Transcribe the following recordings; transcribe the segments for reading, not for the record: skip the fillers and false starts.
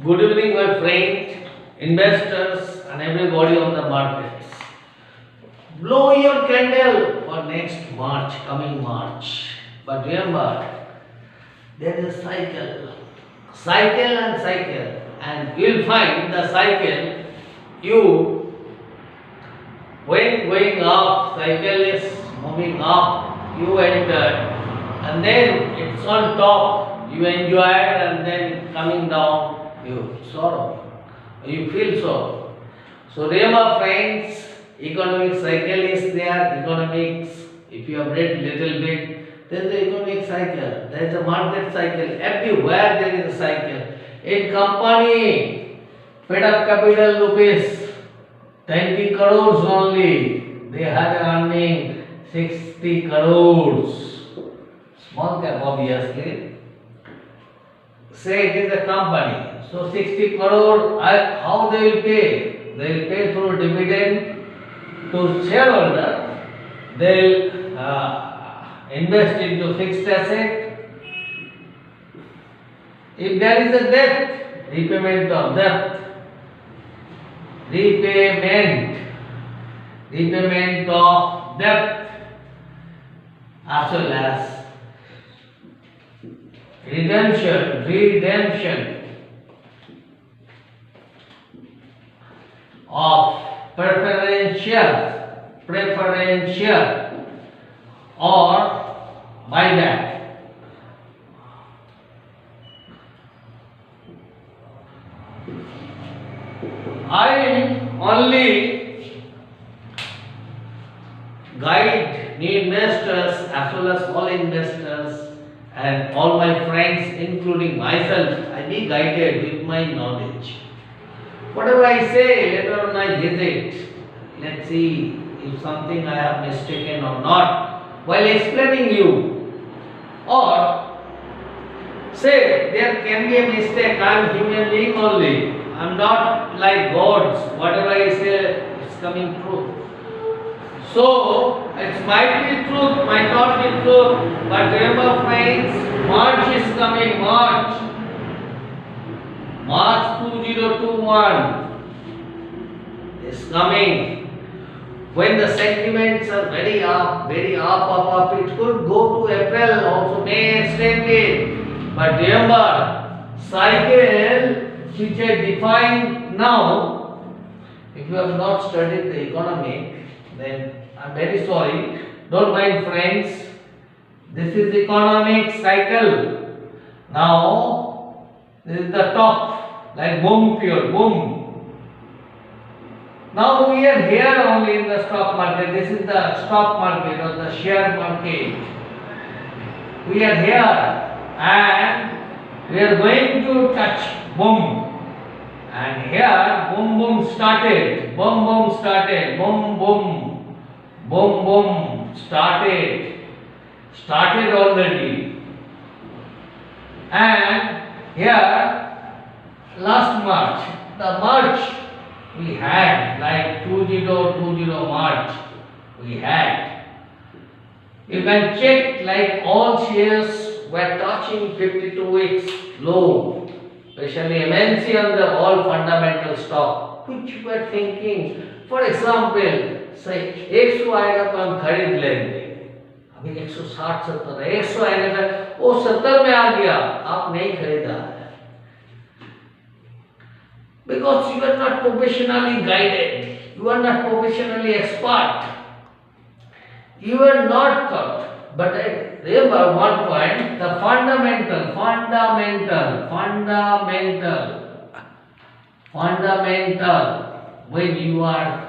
Good evening, my friends, investors, and everybody on the markets. Blow your candle for next March, coming March. But remember, there is a cycle, and you'll find the cycle. You, when going up, cycle is moving up. You enter, and then it's on top. You enjoy it, and then coming down. You sorrow, you feel so. So remember friends, economic cycle is there, economics, if you have read little bit, there is the economic cycle, there is a market cycle, everywhere there is a cycle. In company, paid up capital rupees 20 crores only, they had earning 60 crores. Small cap obviously. Say it is a company. So 60 crore, how they will pay? They will pay through dividend to shareholder. They will invest into fixed asset. If there is a debt, repayment of debt, repayment of debt, as well as redemption of preferential or buyback. I will only guide new investors as well as all investors and all my friends, including myself. I be guided with my knowledge. Whatever I say, later on I visit. Let's see if something I have mistaken or not while explaining you. Or say there can be a mistake. I am human being only. I am not like gods. Whatever I say is coming true. So it might be truth, might not be truth. But remember, friends, March is coming. March 2021 is coming. When the sentiments are very up, it could go to April, also May extended. But remember, cycle which I define now, if you have not studied the economic, then I am very sorry. Don't mind friends. This is economic cycle. Now, this is the top, like boom, pure boom. Now we are here only in the stock market. This is the stock market or the share market. We are here and we are going to touch boom. And here boom boom started. Boom started already. And here last March, the March we had like 2020 March we had. You can check like all shares were touching 52 weeks low, especially MNC and the all fundamental stock which were thinking. For example, say 100 आएगा तो हम खरीद लेंगे. अभी 160-70 है, 100 आएगा तो वो 70 में आ गया, आप नहीं खरीदा. Because you are not professionally guided, you are not professionally expert, you are not taught. But I remember one point: the fundamental. When you are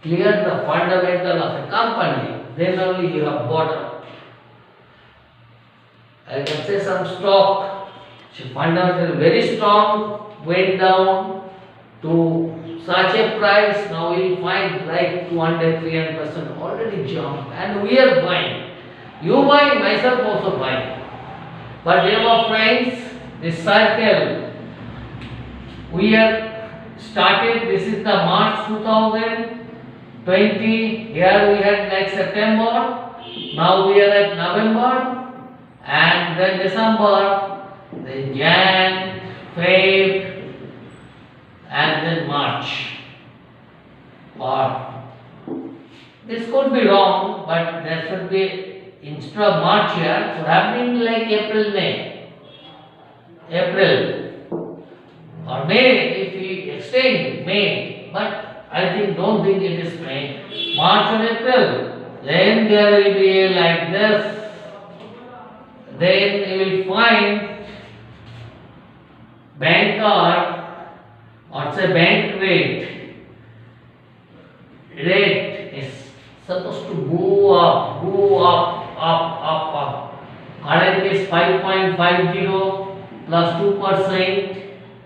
clear the fundamental of a company, then only you have bottom. I can say some stock, fundamental very strong, went down to such a price. Now we find like 200-300% already jumped, and we are buying. You buy, myself also buy. But remember friends, this cycle we are started. This is the March 2020. Here we had like September. Now we are at November, and then December, then Jan, Feb, or this could be wrong, but there should be instead of March here, should have been like April, May. April or May if we extend May, but I don't think it is May. March or April, then there will be like this. Then you will find bank card or say bank rate is supposed to go up. Current is 5.50 plus 2%.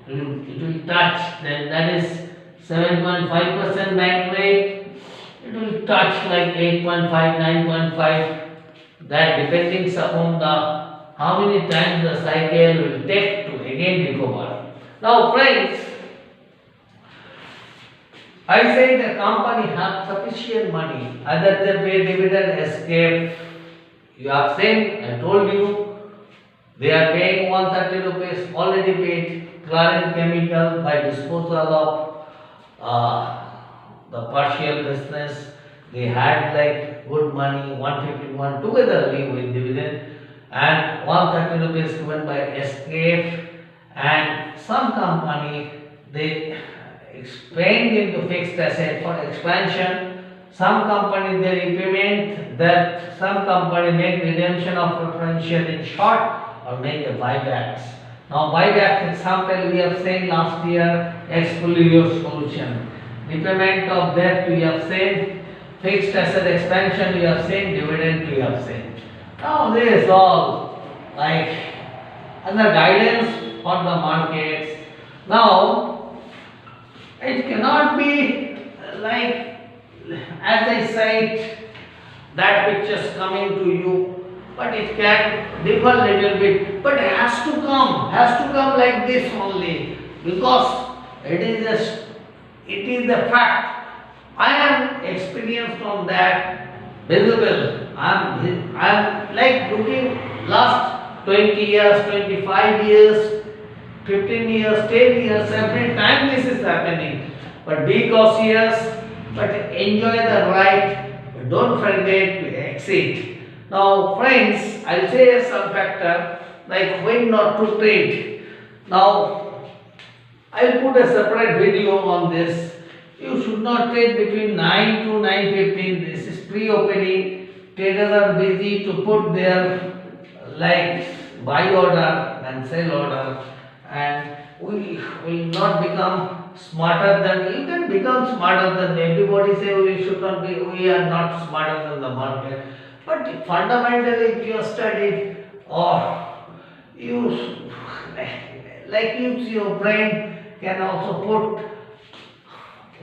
It will touch, then that is 7.5% bank rate. It will touch like 8.5, 9.5. That depending upon the how many times the cycle will take to again recover. Now friends, I say the company have sufficient money, either they pay dividend, escape. You have seen, I told you, they are paying 130 rupees, already paid. Clarent Chemical by disposal of the partial business, they had like good money, 151 together with dividend, and 130 rupees given by escape, and some company they expand into fixed asset for expansion. Some company they repayment, that some company make redemption of preferential in short or make a buybacks. Now buyback example we have seen last year, Exfolio solution. Repayment of debt we have seen, fixed asset expansion we have seen, dividend we have seen. Now this is all like under guidance for the markets. Now it cannot be like as I said that pictures coming to you, but it can differ little bit, but it has to come like this only, because it is a fact. I am experienced on that, visible. I am like looking last 20 years, 25 years, 15 years, 10 years, every time this is happening. But be cautious, but enjoy the ride. Don't forget to exit. Now friends, I'll say some factor like when not to trade. Now I'll put a separate video on this. You should not trade between 9 to 9:15. This is pre-opening. Traders are busy to put their like buy order and sell order, and we will not become smarter than, you can become smarter than everybody say we should not be, we are not smarter than the market. But fundamentally if you studied or use like use your brain, can also put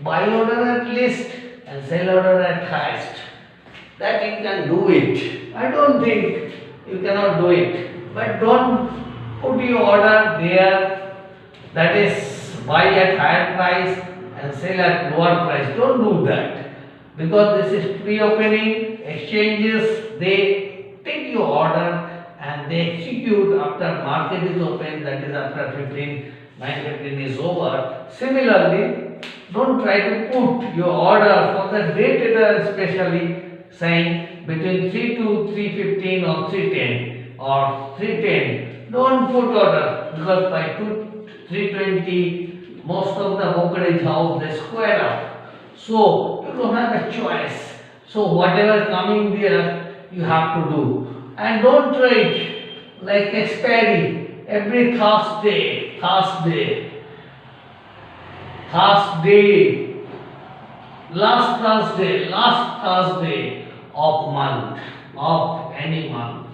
buy order at least and sell order at highest. That you can do it. I don't think you cannot do it. But don't put your order there, that is buy at higher price and sell at lower price. Don't do that, because this is pre-opening. Exchanges, they take your order and they execute after market is open, that is after 9:15 is over. Similarly, don't try to put your order for the day trader, especially saying between 3 to 3:15 or 3:10 or 3:10. Don't put order, because by 3:20 most of the brokerage house they square up. So you don't have a choice. So whatever coming there you have to do. And don't trade like expiry every Thursday, last Thursday of month, of any month,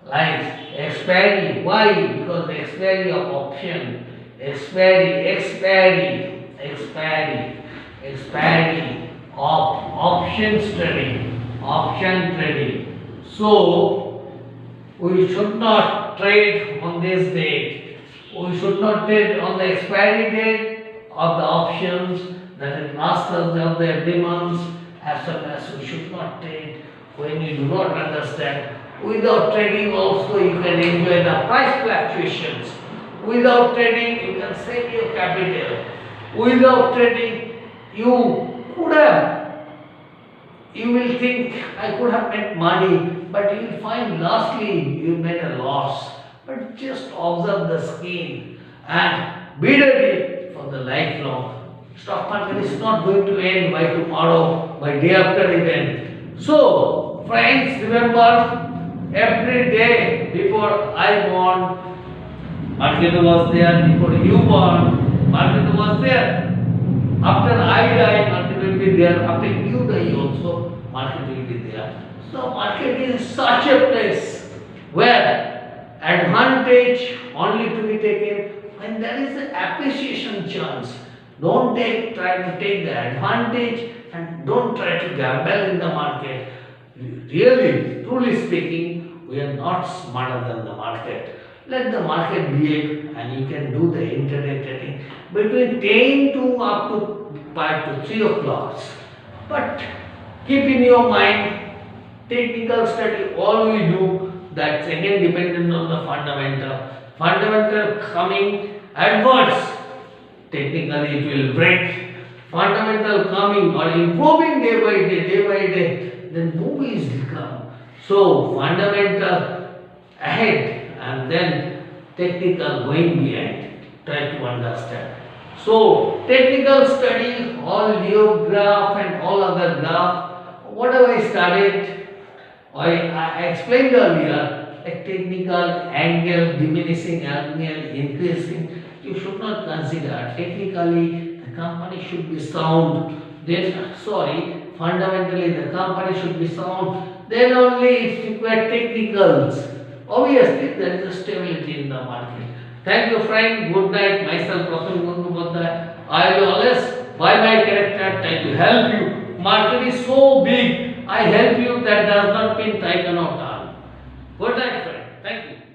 like expiry. Why? Because the expiry of option, expiry of option trading. So we should not trade on this date. We should not trade on the expiry date of the options, that is last Thursday of the every month. As well as we should not trade when you do not understand. Without trading also you can enjoy the price fluctuations. Without trading you can save your capital. Without trading, you could have, you will think I could have made money, but you will find lastly you made a loss. But just observe the scheme and be ready for the lifelong. Stock market is not going to end by tomorrow, by day after event. So, friends, remember every day before I born, market was there. Before you born, market was there. After I die, market will be there. After you die also, market will be there. So market is such a place where advantage only to be taken when there is an appreciation chance. Don't try to take the advantage and don't try to gamble in the market. Really, truly speaking, we are not smarter than the market. Let the market behave and you can do the intraday trading between 10 to up to 5 to 3 o'clock. But keep in your mind, technical study, all we do, that's again dependent on the fundamental. Fundamental coming adverse, technically it will break. Fundamental coming or improving day by day, then movies will come. So fundamental ahead and then technical going behind. Try to understand. So technical study, all Leo graph and all other graph, whatever I studied, I explained earlier, a technical angle, diminishing angle, increasing, you should not consider. Technically, the company should be sound. Then, fundamentally the company should be sound. Then only it requires technicals. Obviously, there is a stability in the market. Thank you, friend. Good night. Myself, Pratham Gundubadhyay. I will always, by my character, try to help you. Market is so big. I help you. That does not mean I cannot earn. Good night, friend. Thank you.